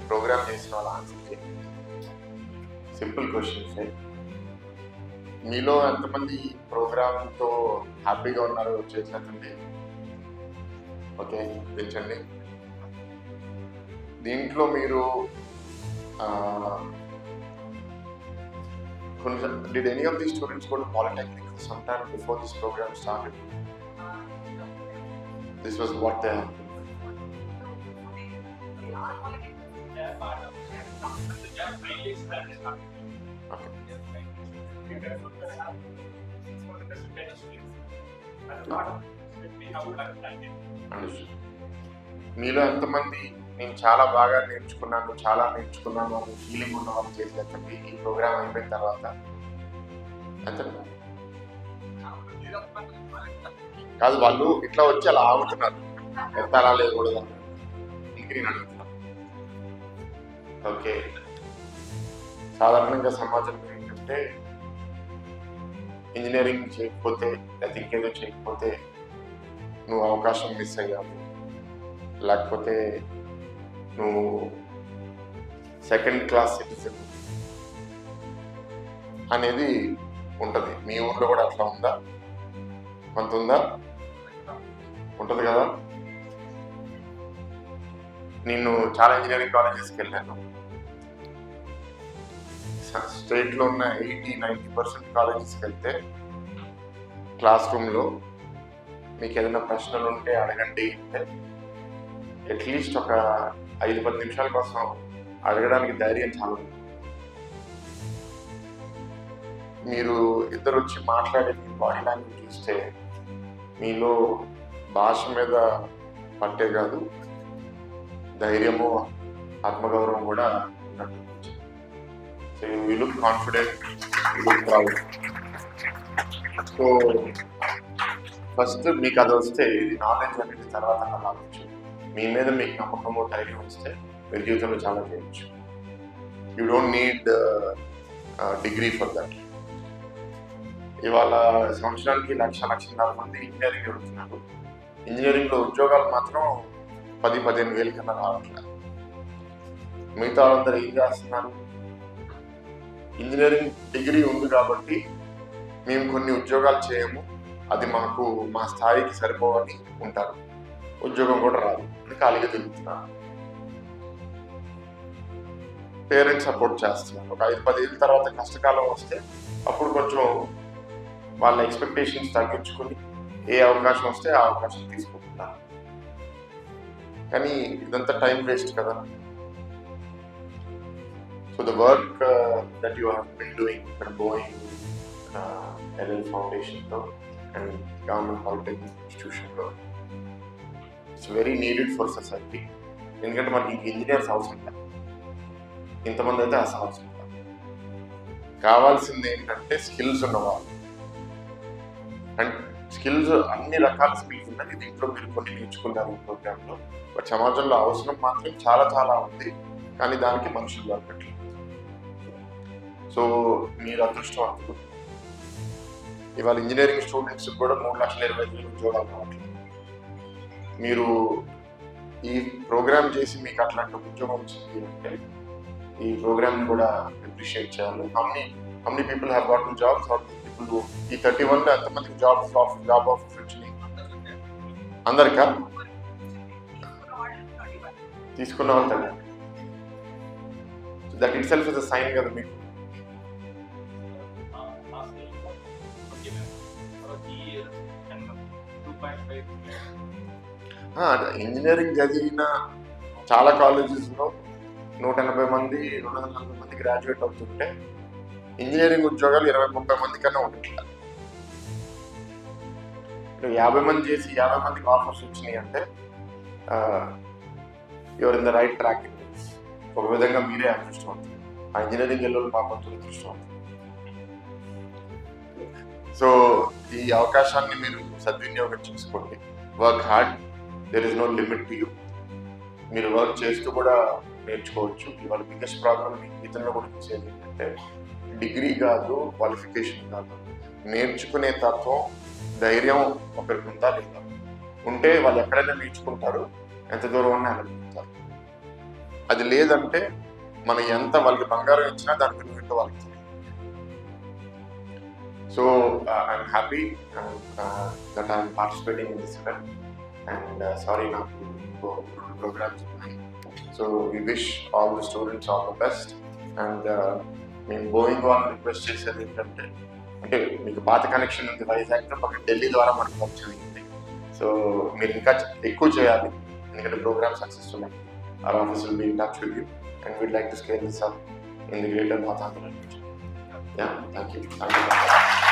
Programme చేసిన వాళ్ళ answer చేయండి. Simple questions. మీలో ఎంతమంది ప్రోగ్రామ్తో హ్యాపీగా ఉన్నారో చేసినట్టుంది. ఓకే, పెంచండి. దీంట్లో మీరు did any of these students go to Polytechnic sometime before this program started? This was what they had. మీలో ఎంతమంది నేను చాలా బాగా నేర్చుకున్నాను అని ఫీలింగ్ ఉన్న వాళ్ళు చేసేటండి ఈ ప్రోగ్రామ్ అయిపోయిన తర్వాత? కాదు, వాళ్ళు ఇట్లా వచ్చి అలా ఆగుతున్నారు, ఎత్తాలా లేకూడదు ఇంక నేను అడుగుతున్నాను. ఓకే, సాధారణంగా సమాజంలో ఏంటంటే ఇంజనీరింగ్ చేయకపోతే లేదా ఇంకేదో చేయకపోతే నువ్వు అవకాశం మిస్ అయ్యావు, లేకపోతే నువ్వు సెకండ్ క్లాస్ సిటిజన్ అనేది ఉంటుంది. మీ ఊర్లో కూడా అట్లా ఉందా? కొంత ఉందా? ఉంటుంది కదా. నేను చాలా ఇంజనీరింగ్ కాలేజెస్కి వెళ్ళాను. స్టేట్లో ఉన్న 80-90% కాలేజెస్కి వెళ్తే క్లాస్ రూమ్లో మీకు ఏదైనా ప్రశ్నలు ఉంటే అడగండి అంటే అట్లీస్ట్ ఒక 5-10 నిమిషాల కోసం అడగడానికి ధైర్యం చాలా ఉంది. మీరు ఇద్దరు వచ్చి మాట్లాడే బాడీ లాంగ్వేజ్ చూస్తే మీలో భాష మీద పట్టే కాదు, ధైర్యము ఆత్మగౌరవం కూడా ఉన్నట్టు. So you look confident, you look proud. So first మీకు అది వస్తే ఇది నాలెడ్జ్ అనేది తర్వాత రావచ్చు. మీ మీద మీకు నమ్మకము ధైర్యం వస్తే మీరు జీవితంలో చాలా చేయొచ్చు. You don't need degree for that. ఇవాళ సంవత్సరానికి 1,00,000 మంది ఇంజనీరింగ్ చదువుతున్నారు. ఇంజనీరింగ్లో ఉద్యోగాలు మాత్రం 10-15 వేల కన్నా రావట్లేదు. మిగతా వాళ్ళందరూ ఏం చేస్తున్నారు? ఇంజనీరింగ్ డిగ్రీ ఉంది కాబట్టి మేము కొన్ని ఉద్యోగాలు చేయము, అది మాకు మా స్థాయికి సరిపోవని ఉంటారు. ఉద్యోగం కూడా రాదు, ఖాళీగా తిరుగుతున్నారు. పేరెంట్స్ సపోర్ట్ చేస్తున్నారు. ఒక 5-10 ఏళ్ళ తర్వాత కష్టకాలం వస్తే అప్పుడు కొంచెం వాళ్ళ ఎక్స్పెక్టేషన్స్ తగ్గించుకొని ఏ అవకాశం వస్తే ఆ అవకాశం తీసుకుంటున్నారు. కానీ ఇదంతా టైం వేస్ట్ కదా. So the work that you have been doing ఇక్కడ బోయింగ్ LL ఫౌండేషన్లో అండ్ గవర్నమెంట్ పాలిటెక్నిక్ ఇన్స్టిట్యూషన్లో it's very needed for society. ఎందుకంటే మనకి ఇంజనీర్స్ అవసరం లేదు, ఇంతమంది అయితే అసలు అవసరం లేదు. కావాల్సింది ఏంటంటే స్కిల్స్ ఉన్నవాళ్ళు. అండ్ స్కిల్స్ అన్ని రకాల స్కిల్స్ ఉన్నాయి. దీంట్లో మీరు కొన్ని నేర్చుకున్నారు ఈ ప్రోగ్రాంలో. బట్ సమాజంలో అవసరం మాత్రం చాలా చాలా ఉంది, కానీ దానికి మనుషులు దొరకట్లేదు. సో మీరు అదృష్టవంతులు. ఇవాళ ఇంజనీరింగ్ స్టూడెంట్స్ కూడా 3,20,000 ఉద్యోగాలు రావట్లేదు. మీరు ఈ ప్రోగ్రామ్ చేసి మీకు అట్లాంటి ఉద్యోగం వచ్చింది అంటే ఈ ప్రోగ్రామ్ కూడా అప్రిషియేట్ చేయాలి. How many people have గాటన్ jobs? ఇప్పుడు ఈ 31లో ఎంతమందికి జాబ్ ఆఫర్స్ వచ్చినాయి? అందరికా? తీసుకున్న వాళ్ళు కదా. That itself is a sign కదా మీకు. ఇంజనీరింగ్ చదివిన చాలా కాలేజెస్లో 180 మంది 240 మంది గ్రాడ్యుయేట్ అవుతుంటే ఇంజనీరింగ్ ఉద్యోగాలు 20-30 మంది కన్నా ఉండట్లేదు. 50 మంది చేసి 50 మందికి ఆఫర్స్ వచ్చినాయి అంటే your in the right track. ఒక విధంగా మీరే అదృష్టవంతులు. ఆ ఇంజనీరింగ్ వెళ్ళి పాపం అదృష్టవంతులు. సో ఈ అవకాశాన్ని మీరు సద్వినియోగం చేసుకోండి. Work hard, there is no limit to you. మీరు వర్క్ చేస్తూ కూడా నేర్చుకోవచ్చు. ఇవాళ బిగ్గెస్ట్ ప్రాబ్లం ఇతరులు కూడా చూసేది ఏంటంటే డిగ్రీ కాదు, క్వాలిఫికేషన్ కాదు, నేర్చుకునే తత్వం, ధైర్యం ఒకరికి ఉందా లేదా? ఉంటే వాళ్ళు ఎక్కడైనా నేర్చుకుంటారు, ఎంత దూరం ఉన్నా వెళ్ళగలుగుతారు. అది లేదంటే మనం ఎంత వాళ్ళకి బంగారం ఇచ్చినా దాని విలువ ఏంటో వాళ్ళకి తెలియదు. So I'm happy that I'm participating in this event and sorry నాకు ప్రోగ్రామ్స్ ఉన్నాయి. So we wish all the students all the best. And మేము బోయింగ్ వాళ్ళని రిక్వెస్ట్ చేసేది ఏంటంటే, అంటే మీకు పాత కనెక్షన్ ఉంది వైజాగ్తో, పక్కన ఢిల్లీ ద్వారా మనకు వర్క్ జరిగింది. సో మీరు ఇంకా ఎక్కువ చేయాలి, ఎందుకంటే ప్రోగ్రామ్ సక్సెస్ఫుల్ అయ్యి our office will be in touch with you and we'd like to scale this up in the greater North Andhra region. Yeah, thank you.